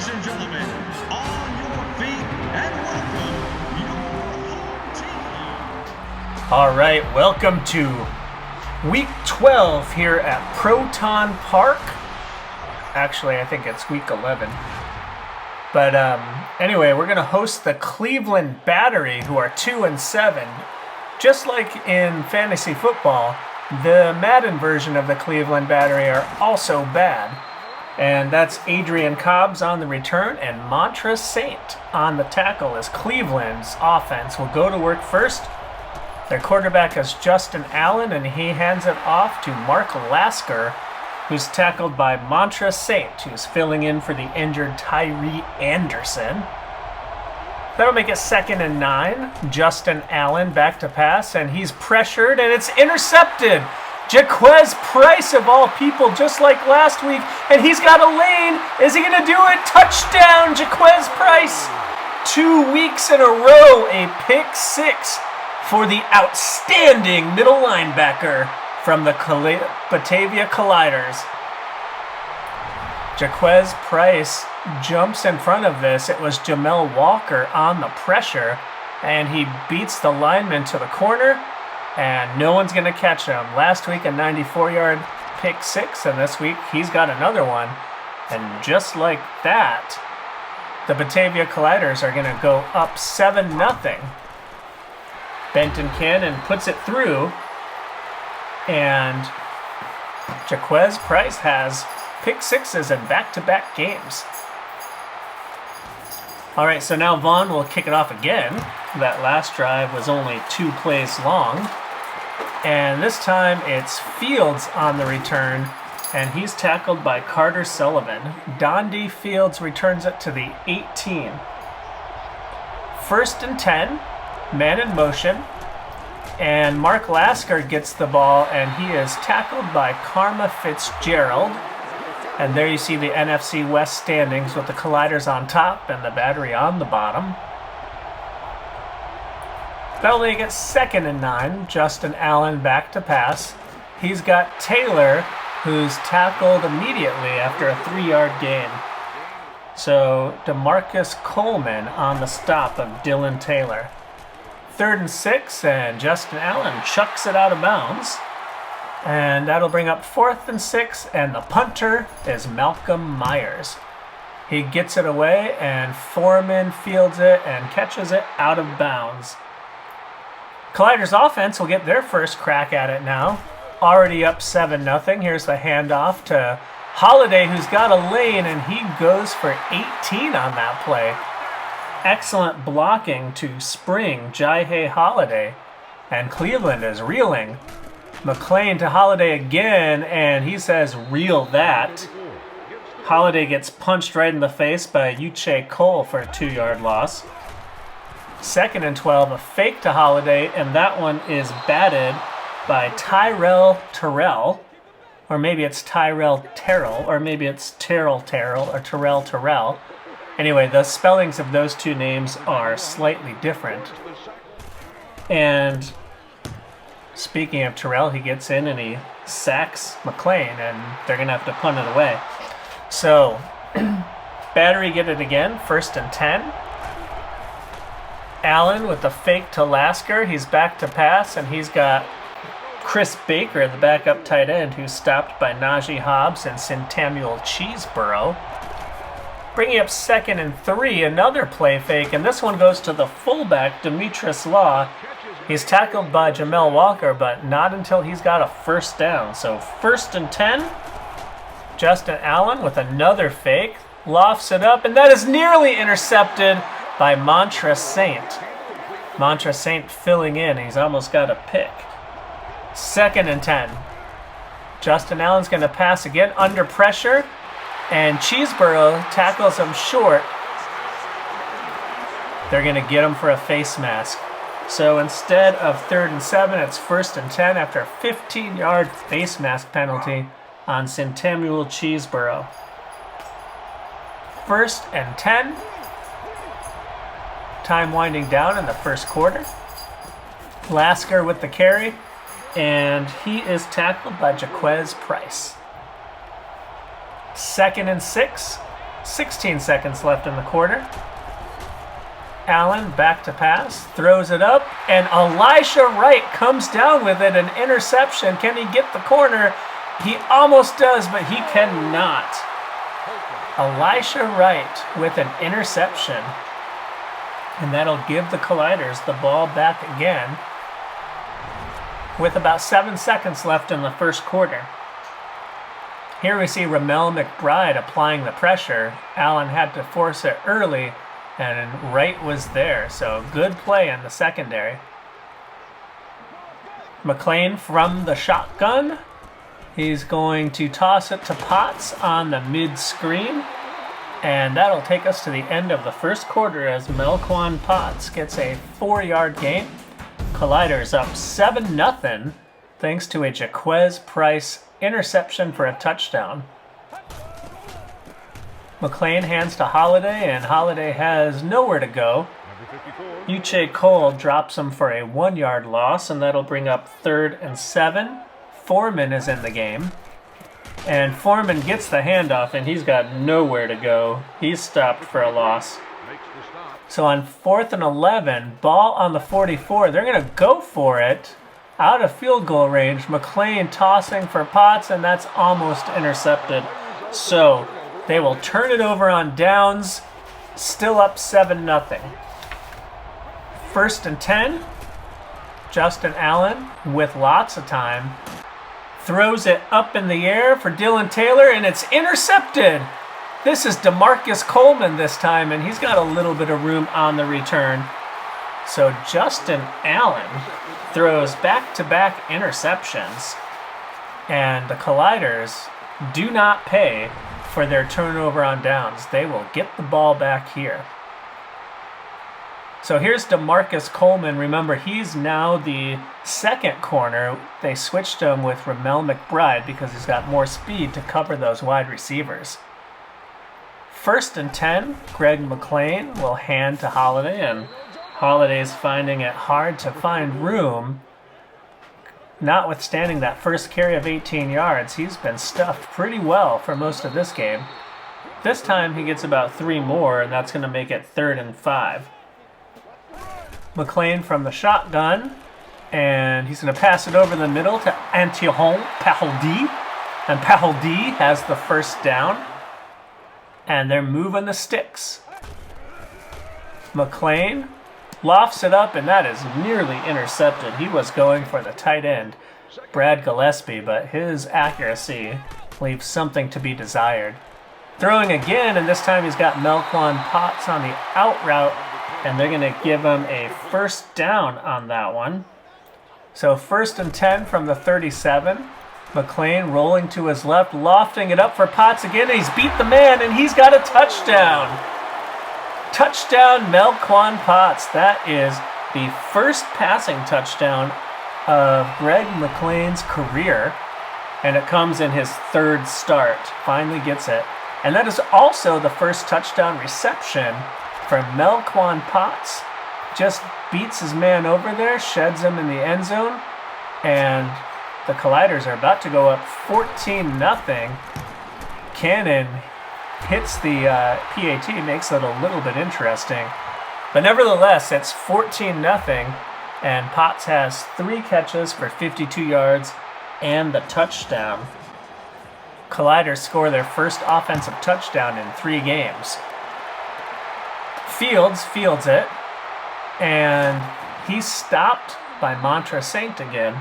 Ladies and gentlemen, on your feet and welcome your home team. All right, welcome to week 12 here at Proton Park. Actually, I think it's week 11. But anyway, we're going to host the Cleveland Battery, who are 2-7. Just like in fantasy football, the Madden version of the Cleveland Battery are also bad. And that's Adrian Cobbs on the return and Montra Saint on the tackle as Cleveland's offense will go to work first. Their quarterback is Justin Allen, and he hands it off to Mark Lasker, who's tackled by Montra Saint, who's filling in for the injured Tyree Anderson. That'll make it 2nd and 9. Justin Allen back to pass, and he's pressured, and it's intercepted. Jaquez Price, of all people, just like last week, and he's got a lane. Is he going to do it? Touchdown, Jaquez Price. 2 weeks in a row, a pick six for the outstanding middle linebacker from the Batavia Colliders. Jaquez Price jumps in front of this. It was Jamel Walker on the pressure, and he beats the lineman to the corner. And no one's going to catch him. Last week, a 94-yard pick six, and this week he's got another one. And just like that, the Batavia Colliders are going to go up 7-0. Benton Cannon puts it through, and Jaquez Price has pick sixes in back-to-back games. All right, so now Vaughn will kick it off again. That last drive was only 2 plays long. And this time it's Fields on the return, and he's tackled by Carter Sullivan. Dondi Fields returns it to the 18. 1st and 10, man in motion, and Mark Lasker gets the ball, and he is tackled by Karma Fitzgerald. And there you see the NFC West standings with the Colliders on top and the Battery on the bottom. That'll make it 2nd and 9. Justin Allen back to pass. He's got Taylor, who's tackled immediately after a 3-yard gain. So DeMarcus Coleman on the stop of Dylan Taylor. 3rd and 6, and Justin Allen chucks it out of bounds. And that'll bring up 4th and 6, and the punter is Malcolm Myers. He gets it away, and Foreman fields it and catches it out of bounds. Colliders offense will get their first crack at it now. Already up 7-0. Here's the handoff to Holiday, who's got a lane, and he goes for 18 on that play. Excellent blocking to spring Jai Holiday, and Cleveland is reeling. McLain to Holiday again, and he says, "Reel that." Holiday gets punched right in the face by Uche Cole for a 2-yard loss. 2nd and 12, a fake to Holiday, and that one is batted by Tyrell Terrell. Or maybe it's Tyrell Terrell, or maybe it's Terrell Terrell, or Terrell Terrell. Anyway, the spellings of those two names are slightly different. And speaking of Terrell, he gets in and he sacks McLain, and they're going to have to punt it away. So, Battery get it again, 1st and 10. Allen with the fake to Lasker. He's back to pass, and he's got Chris Baker, the backup tight end, who's stopped by Najee Hobbs and Centennial Cheeseborough. Bringing up 2nd and 3, another play fake, and this one goes to the fullback, Demetrius Law. He's tackled by Jamel Walker, but not until he's got a 1st down. So 1st and 10, Justin Allen with another fake, lofts it up, and that is nearly intercepted by Montra Saint. Montra Saint filling in. He's almost got a pick. 2nd and 10. Justin Allen's going to pass again under pressure, and Cheeseborough tackles him short. They're going to get him for a face mask. So instead of 3rd and 7, it's 1st and 10 after a 15-yard face mask penalty on Centennial Cheeseborough. 1st and 10. Time winding down in the first quarter. Lasker with the carry, and he is tackled by Jaquez Price. 2nd and 6. 16 seconds left in the quarter. Allen back to pass, throws it up, and Elisha Wright comes down with it, an interception. Can he get the corner? He almost does, but he cannot. Elisha Wright with an interception. And that'll give the Colliders the ball back again with about 7 seconds left in the first quarter. Here we see Ramel McBride applying the pressure. Allen had to force it early, and Wright was there, so good play in the secondary. McLain from the shotgun. He's going to toss it to Potts on the mid-screen, and that'll take us to the end of the first quarter as Melquan Potts gets a 4-yard gain. Colliders up 7-0 thanks to a Jaquez Price interception for a touchdown. McLain hands to Holiday, and Holiday has nowhere to go. Uche Cole drops him for a 1-yard loss, and that'll bring up 3rd and 7. Foreman is in the game. And Foreman gets the handoff, and he's got nowhere to go. He's stopped for a loss. So on 4th and 11, ball on the 44. They're going to go for it out of field goal range. McLain tossing for Potts, and that's almost intercepted. So they will turn it over on downs, still up 7-0. 1st and 10. Justin Allen with lots of time. Throws it up in the air for Dylan Taylor, and it's intercepted. This is DeMarcus Coleman this time, and he's got a little bit of room on the return. So Justin Allen throws back-to-back interceptions, and the Colliders do not pay for their turnover on downs. They will get the ball back here. So here's DeMarcus Coleman. Remember, he's now the second corner. They switched him with Ramel McBride because he's got more speed to cover those wide receivers. 1st and 10, Greg McLain will hand to Holiday, and Holiday's finding it hard to find room. Notwithstanding that first carry of 18 yards, he's been stuffed pretty well for most of this game. This time he gets about 3 more, and that's going to make it 3rd and 5. McLain from the shotgun, and he's going to pass it over the middle to Antihon Paholdi, and Paholdi has the first down, and they're moving the sticks. McLain lofts it up, and that is nearly intercepted. He was going for the tight end, Brad Gillespie, but his accuracy leaves something to be desired. Throwing again, and this time he's got Melquan Potts on the out route, and they're going to give him a first down on that one. So 1st and 10 from the 37. McLain rolling to his left, lofting it up for Potts again, and he's beat the man, and he's got a touchdown. Touchdown, Melquan Potts. That is the first passing touchdown of Greg McLain's career, and it comes in his 3rd start. Finally gets it. And that is also the first touchdown reception for Melquan Potts. Just beats his man over there, sheds him in the end zone, and the Colliders are about to go up 14-0. Cannon hits the PAT, makes it a little bit interesting. But nevertheless, it's 14-0, and Potts has 3 catches for 52 yards and the touchdown. Colliders score their first offensive touchdown in 3 games. Fields it, and he's stopped by Montra Saint again.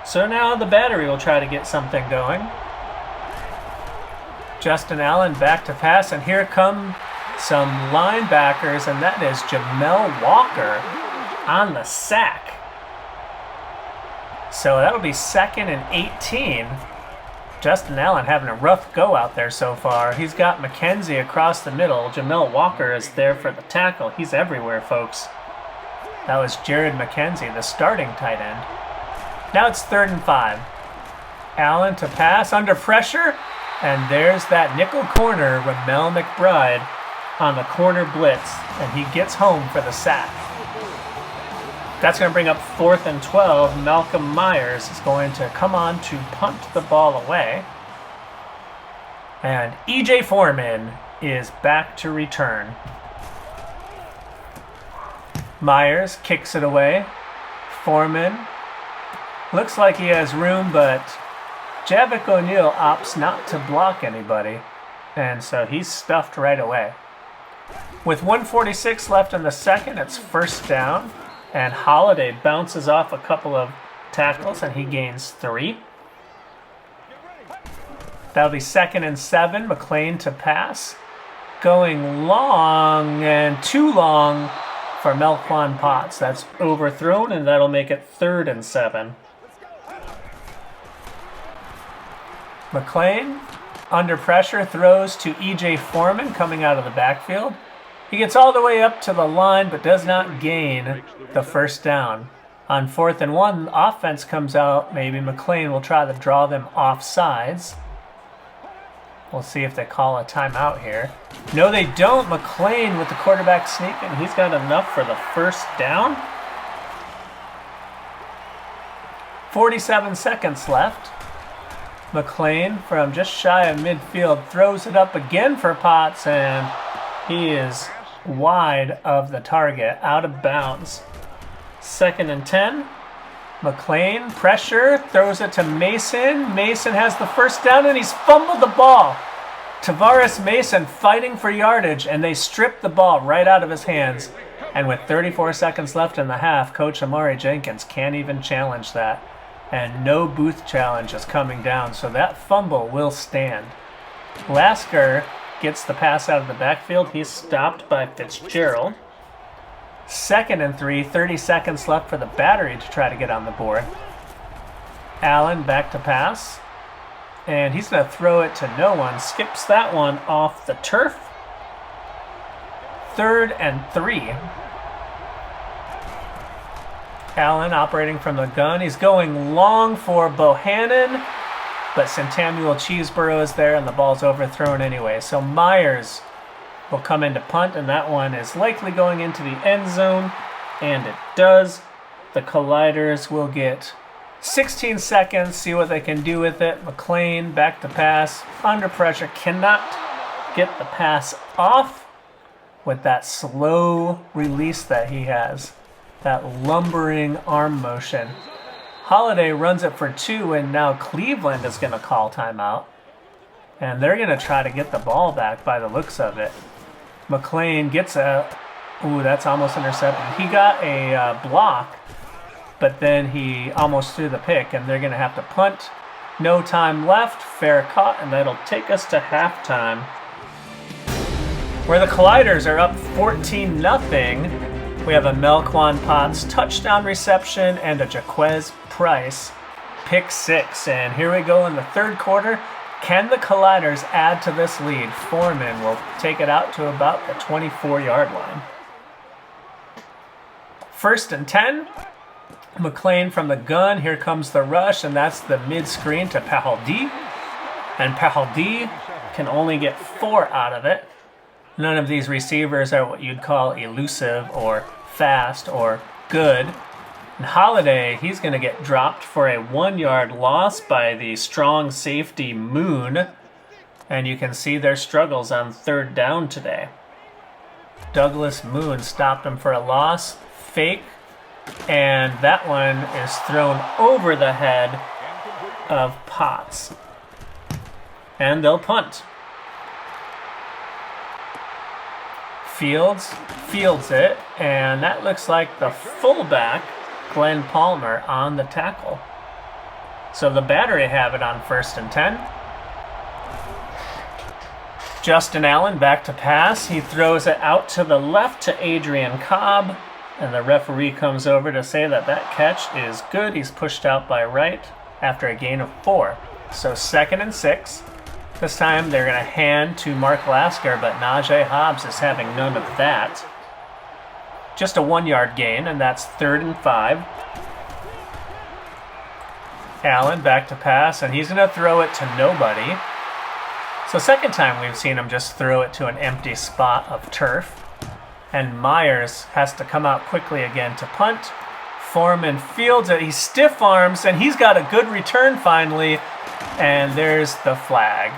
So now the battery will try to get something going. Justin Allen back to pass, and here come some linebackers, and that is Jamel Walker on the sack. So that'll be 2nd and 18. Justin Allen having a rough go out there so far. He's got McKenzie across the middle. Jamel Walker is there for the tackle. He's everywhere, folks. That was Jared McKenzie, the starting tight end. Now it's 3rd and 5. Allen to pass under pressure. And there's that nickel corner, Ramel McBride, on the corner blitz. And he gets home for the sack. That's going to bring up 4th and 12. Malcolm Myers is going to come on to punt the ball away. And E.J. Foreman is back to return. Myers kicks it away. Foreman looks like he has room, but Javik O'Neal opts not to block anybody, and so he's stuffed right away. With 1:46 left in the second, it's first down, and Holiday bounces off a couple of tackles, and he gains 3. That'll be 2nd and 7. McLain to pass. Going long and too long for Melquan Potts. That's overthrown, and that'll make it 3rd and 7. McLain, under pressure, throws to E.J. Foreman coming out of the backfield. He gets all the way up to the line, but does not gain the first down. On 4th and 1, the offense comes out. Maybe McLain will try to draw them off sides. We'll see if they call a timeout here. No, they don't. McLain with the quarterback sneak, and he's got enough for the first down. 47 seconds left. McLain from just shy of midfield throws it up again for Potts, and he is wide of the target, out of bounds. 2nd and 10. McLain, pressure, throws it to Mason. Mason has the first down, and he's fumbled the ball. Tavares Mason fighting for yardage, and they strip the ball right out of his hands. And with 34 seconds left in the half, Coach Amari Jenkins can't even challenge that. And no booth challenge is coming down, so that fumble will stand. Lasker gets the pass out of the backfield. He's stopped by Fitzgerald. 2nd and 3, 30 seconds left for the Battery to try to get on the board. Allen back to pass. And he's going to throw it to no one. Skips that one off the turf. 3rd and 3. Allen operating from the gun. He's going long for Bohannon, but Centennial Cheeseborough is there and the ball's overthrown anyway. So Myers will come in to punt, and that one is likely going into the end zone, and it does. The Colliders will get 16 seconds, see what they can do with it. McLain back to pass, under pressure, cannot get the pass off with that slow release that he has. That lumbering arm motion. Holiday runs it for 2, and now Cleveland is going to call timeout. And they're going to try to get the ball back by the looks of it. McLain gets a... Ooh, that's almost intercepted. He got a block, but then he almost threw the pick, and they're going to have to punt. No time left. Fair caught, and that'll take us to halftime, where the Colliders are up 14-0. We have a Melquan Potts touchdown reception and a Jaquez Price pick 6. And here we go in the 3rd quarter. Can the Colliders add to this lead? Foreman will take it out to about the 24-yard line. 1st and 10. McLain from the gun. Here comes the rush, and that's the mid-screen to Pahaldi. And Pahaldi can only get 4 out of it. None of these receivers are what you'd call elusive or fast or good. And Holiday, he's going to get dropped for a 1-yard loss by the strong safety Moon. And you can see their struggles on 3rd down today. Douglas Moon stopped him for a loss. Fake. And that one is thrown over the head of Potts. And they'll punt. Fields it, and that looks like the fullback, Glenn Palmer, on the tackle. So the Battery have it on 1st and 10. Justin Allen back to pass. He throws it out to the left to Adrian Cobb, and the referee comes over to say that that catch is good. He's pushed out by right after a gain of 4. So 2nd and 6. This time they're going to hand to Mark Lasker, but Najee Hobbs is having none of that. Just a 1-yard gain, and that's 3rd and 5. Allen back to pass, and he's going to throw it to nobody. So 2nd time we've seen him just throw it to an empty spot of turf. And Myers has to come out quickly again to punt. Foreman fields it. He stiff arms, and he's got a good return finally. And there's the flag.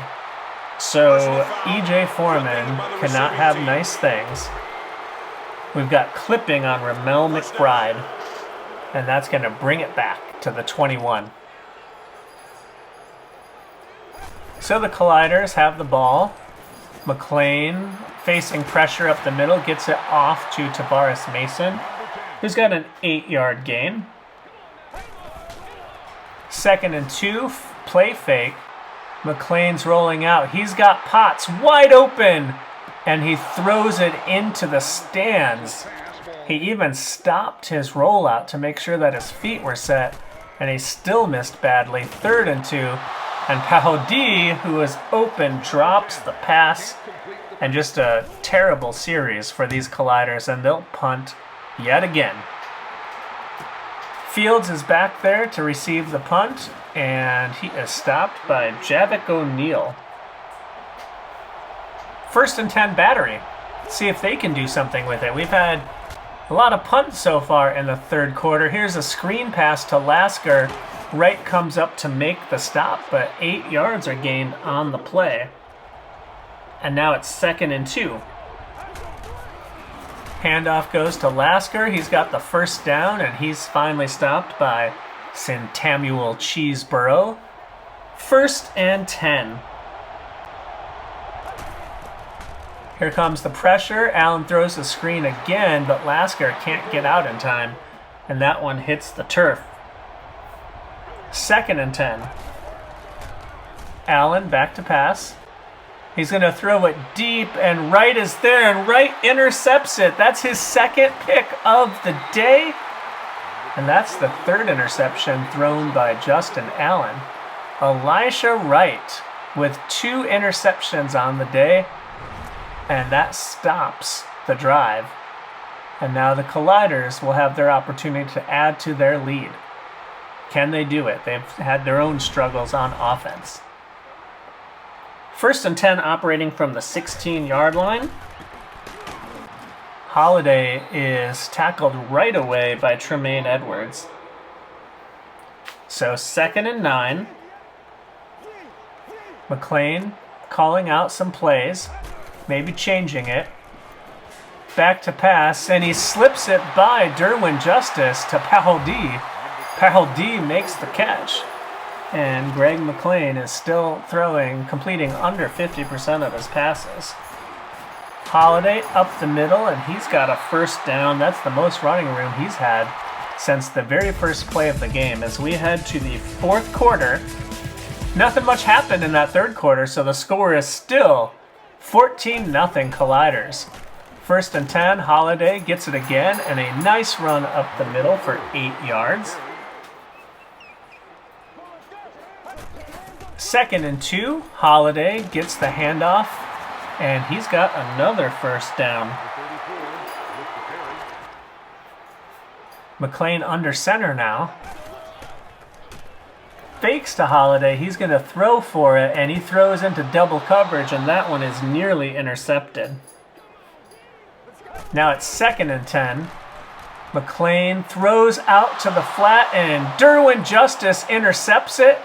So E.J. Foreman cannot have nice things. We've got clipping on Ramel McBride, and that's going to bring it back to the 21. So the Colliders have the ball. McLain facing pressure up the middle, gets it off to Tavares Mason, who's got an 8-yard gain. 2nd and 2, play fake. McLain's rolling out. He's got Potts wide open, and he throws it into the stands. He even stopped his rollout to make sure that his feet were set, and he still missed badly. 3rd and 2, and Pahodie, who is open, drops the pass, and just a terrible series for these Colliders, and they'll punt yet again. Fields is back there to receive the punt, and he is stopped by Javik O'Neal. 1st and 10 Battery. See if they can do something with it. We've had a lot of punts so far in the 3rd quarter. Here's a screen pass to Lasker. Wright comes up to make the stop, but 8 yards are gained on the play. And now it's 2nd and 2. Handoff goes to Lasker. He's got the 1st down, and he's finally stopped by Santamuel Cheeseborough. 1st and 10. Here comes the pressure. Allen throws the screen again, but Lasker can't get out in time, and that one hits the turf. 2nd and 10. Allen back to pass. He's going to throw it deep, and Wright is there, and Wright intercepts it. That's his 2nd pick of the day, and that's the 3rd interception thrown by Justin Allen. Elisha Wright with 2 interceptions on the day, and that stops the drive. And now the Colliders will have their opportunity to add to their lead. Can they do it? They've had their own struggles on offense. 1st and 10 operating from the 16-yard line. Holiday is tackled right away by Tremaine Edwards. So 2nd and 9. McLain calling out some plays, maybe changing it. Back to pass, and he slips it by Derwin Justice to Pahodie. Pahodie makes the catch. And Greg McLain is still completing under 50% of his passes. Holiday up the middle, and he's got a 1st down. That's the most running room he's had since the very first play of the game. As we head to the 4th quarter, nothing much happened in that 3rd quarter, so the score is still 14-0 Colliders. 1st and 10, Holiday gets it again, and a nice run up the middle for 8 yards. 2nd and 2, Holiday gets the handoff, and he's got another 1st down. McLain under center now. Fakes to Holiday. He's going to throw for it, and he throws into double coverage, and that one is nearly intercepted. Now it's 2nd and 10. McLain throws out to the flat, and Derwin Justice intercepts it.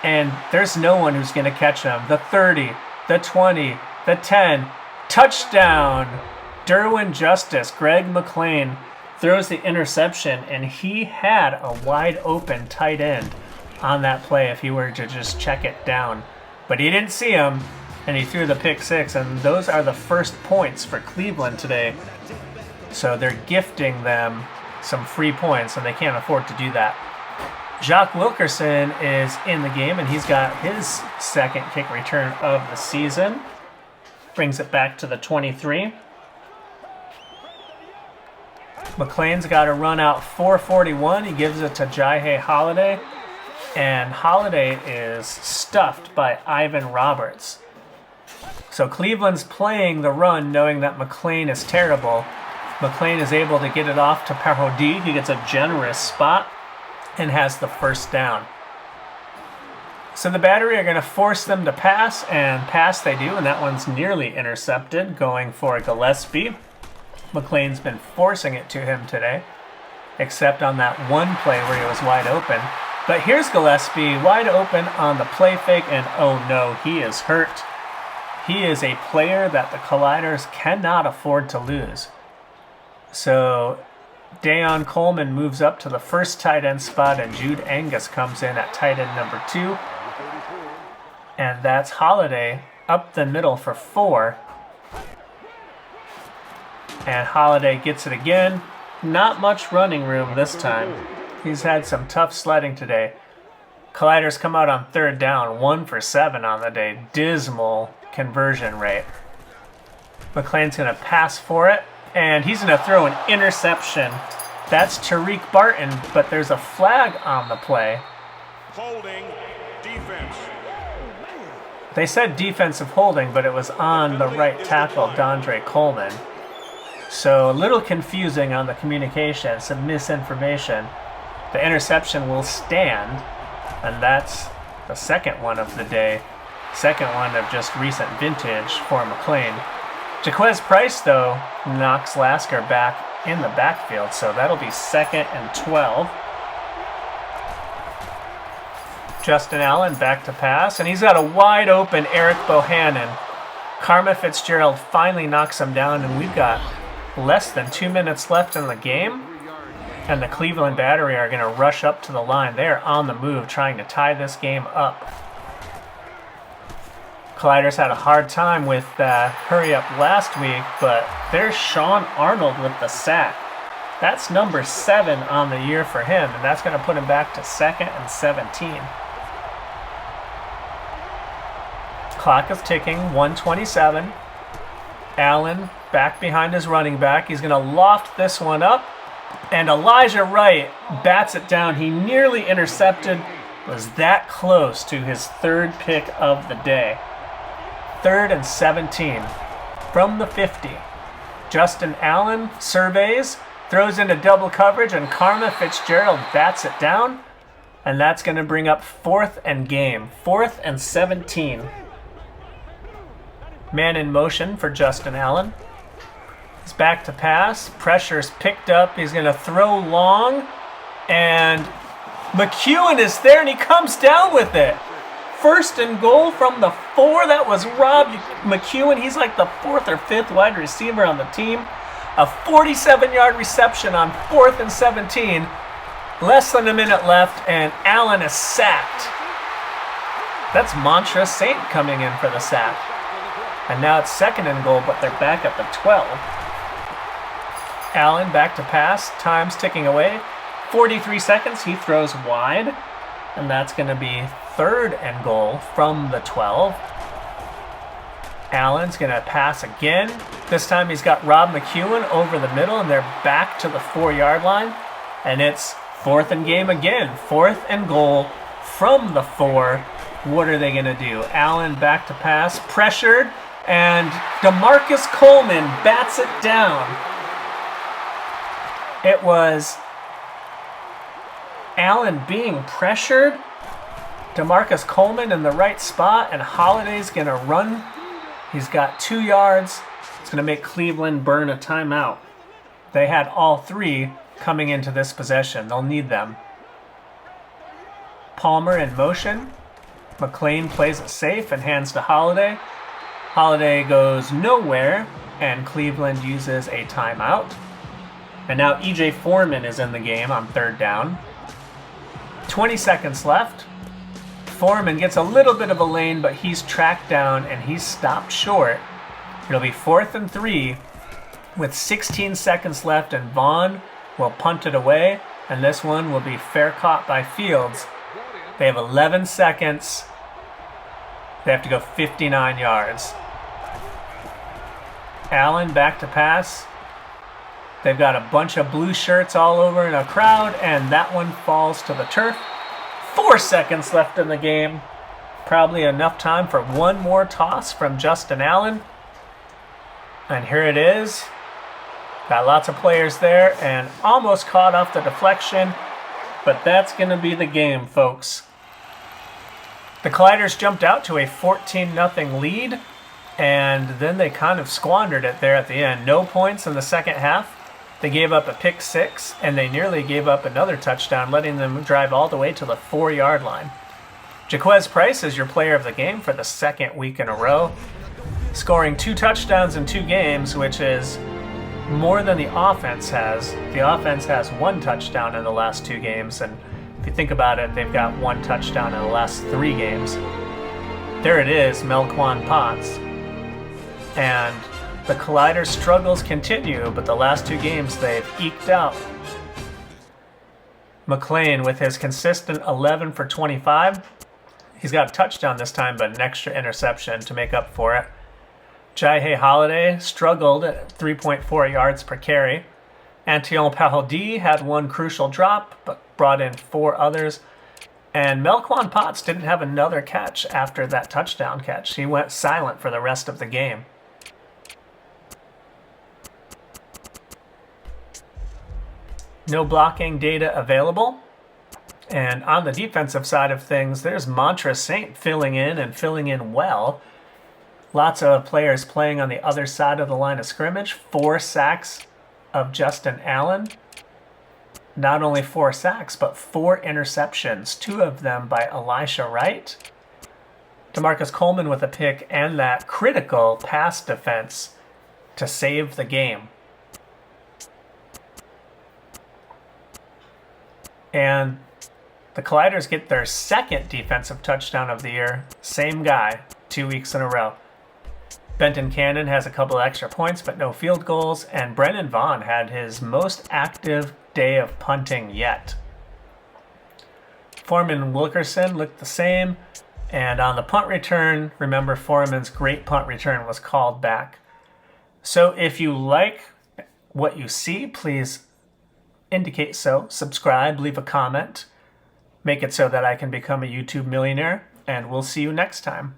And there's no one who's going to catch him. The 30, the 20, the 10. Touchdown! Derwin Justice. Greg McLain throws the interception, and he had a wide open tight end on that play if he were to just check it down. But he didn't see him, and he threw the pick 6, and those are the 1st points for Cleveland today. So they're gifting them some free points, and they can't afford to do that. Jacques Wilkerson is in the game, and he's got his 2nd kick return of the season. Brings it back to the 23. McLain's got to run out 4:41. He gives it to Jaihe Holiday, and Holiday is stuffed by Ivan Roberts. So Cleveland's playing the run knowing that McLain is terrible. McLain is able to get it off to Pahodie. He gets a generous spot and has the 1st down. So the Battery are going to force them to pass, and pass they do, and that one's nearly intercepted, going for Gillespie. McLain's been forcing it to him today, except on that one play where he was wide open. But here's Gillespie wide open on the play fake, and oh no, he is hurt. He is a player that the Colliders cannot afford to lose. So Dayon Coleman moves up to the first tight end spot, and Jude Angus comes in at tight end number 2. And that's Holiday up the middle for 4. And Holiday gets it again. Not much running room this time. He's had some tough sledding today. Colliders come out on third down, 1 for 7 on the day. Dismal conversion rate. McLain's going to pass for it, and he's going to throw an interception. That's Tariq Barton, but there's a flag on the play. Holding defense. They said defensive holding, but it was on the right tackle, Dondre Coleman. So a little confusing on the communication, some misinformation. The interception will stand, and that's the second one of the day. Second one of just recent vintage for McLain. Jaquez Price, though, knocks Lasker back in the backfield, so that'll be 2nd and 12. Justin Allen back to pass, and he's got a wide open Eric Bohannon. Karma Fitzgerald finally knocks him down, and we've got less than 2 minutes left in the game. And the Cleveland Battery are going to rush up to the line. They're on the move, trying to tie this game up. Colliders had a hard time with hurry up last week, but there's Sean Arnold with the sack. That's number 7 on the year for him, and that's going to put him back to 2nd and 17. Clock is ticking, 1:27. Allen back behind his running back. He's going to loft this one up, and Elijah Wright bats it down. He nearly intercepted, was that close to his 3rd pick of the day. 3rd and 17 from the 50. Justin Allen surveys, throws into double coverage, and Karma Fitzgerald bats it down. And that's going to bring up 4th and game. 4th and 17. Man in motion for Justin Allen. He's back to pass. Pressure's picked up. He's going to throw long. And McEwen is there, and he comes down with it. 1st and goal from the 4. That was Rob McEwen. He's like the 4th or 5th wide receiver on the team. A 47-yard reception on 4th and 17. Less than a minute left, and Allen is sacked. That's Montra Saint coming in for the sack. And now it's 2nd and goal, but they're back at the 12. Allen back to pass. Time's ticking away. 43 seconds. He throws wide. And that's going to be 3rd and goal from the 12. Allen's going to pass again. This time he's got Rob McEwen over the middle, and they're back to the 4-yard line. And it's 4th and game again. 4th and goal from the 4. What are they going to do? Allen back to pass. Pressured. And DeMarcus Coleman bats it down. It was Allen being pressured. DeMarcus Coleman in the right spot, and Holiday's going to run. He's got 2 yards. It's going to make Cleveland burn a timeout. They had all 3 coming into this possession. They'll need them. Palmer in motion. McLain plays it safe and hands to Holiday. Holiday goes nowhere, and Cleveland uses a timeout. And now E.J. Foreman is in the game on 3rd down. 20 seconds left. Foreman gets a little bit of a lane, but he's tracked down and he's stopped short. It'll be 4th and 3 with 16 seconds left, and Vaughn will punt it away, and this one will be fair caught by Fields. They have 11 seconds. They have to go 59 yards. Allen back to pass. They've got a bunch of blue shirts all over in a crowd, and that one falls to the turf. 4 seconds left in the game. Probably enough time for one more toss from Justin Allen. And here it is. Got lots of players there and almost caught off the deflection, but that's going to be the game, folks. The Colliders jumped out to a 14-0 lead, and then they kind of squandered it there at the end. No points in the second half. They gave up a pick 6, and they nearly gave up another touchdown, letting them drive all the way to the 4-yard line. Jaquez Price is your player of the game for the 2nd week in a row. scoring 2 touchdowns in 2 games, which is more than the offense has. The offense has 1 touchdown in the last 2 games, and if you think about it, they've got 1 touchdown in the last 3 games. There it is, Melquan Potts. And the Colliders' struggles continue, but the last 2 games they've eked out. McLain with his consistent 11 for 25. He's got a touchdown this time, but an extra interception to make up for it. Jai Holiday struggled at 3.4 yards per carry. Antillon Paradis had 1 crucial drop, but brought in 4 others. And Melquan Potts didn't have another catch after that touchdown catch. He went silent for the rest of the game. No blocking data available. And on the defensive side of things, there's Montra Saint filling in and filling in well. Lots of players playing on the other side of the line of scrimmage. 4 sacks of Justin Allen. Not only 4 sacks, but 4 interceptions. 2 of them by Elisha Wright. DeMarcus Coleman with a pick and that critical pass defense to save the game. And the Colliders get their 2nd defensive touchdown of the year. Same guy, 2 weeks in a row. Benton Cannon has a couple extra points, but no field goals. And Brennan Vaughn had his most active day of punting yet. Foreman and Wilkerson looked the same. And on the punt return, remember Foreman's great punt return was called back. So if you like what you see, please indicate so. Subscribe, leave a comment. Make it so that I can become a YouTube millionaire. And we'll see you next time.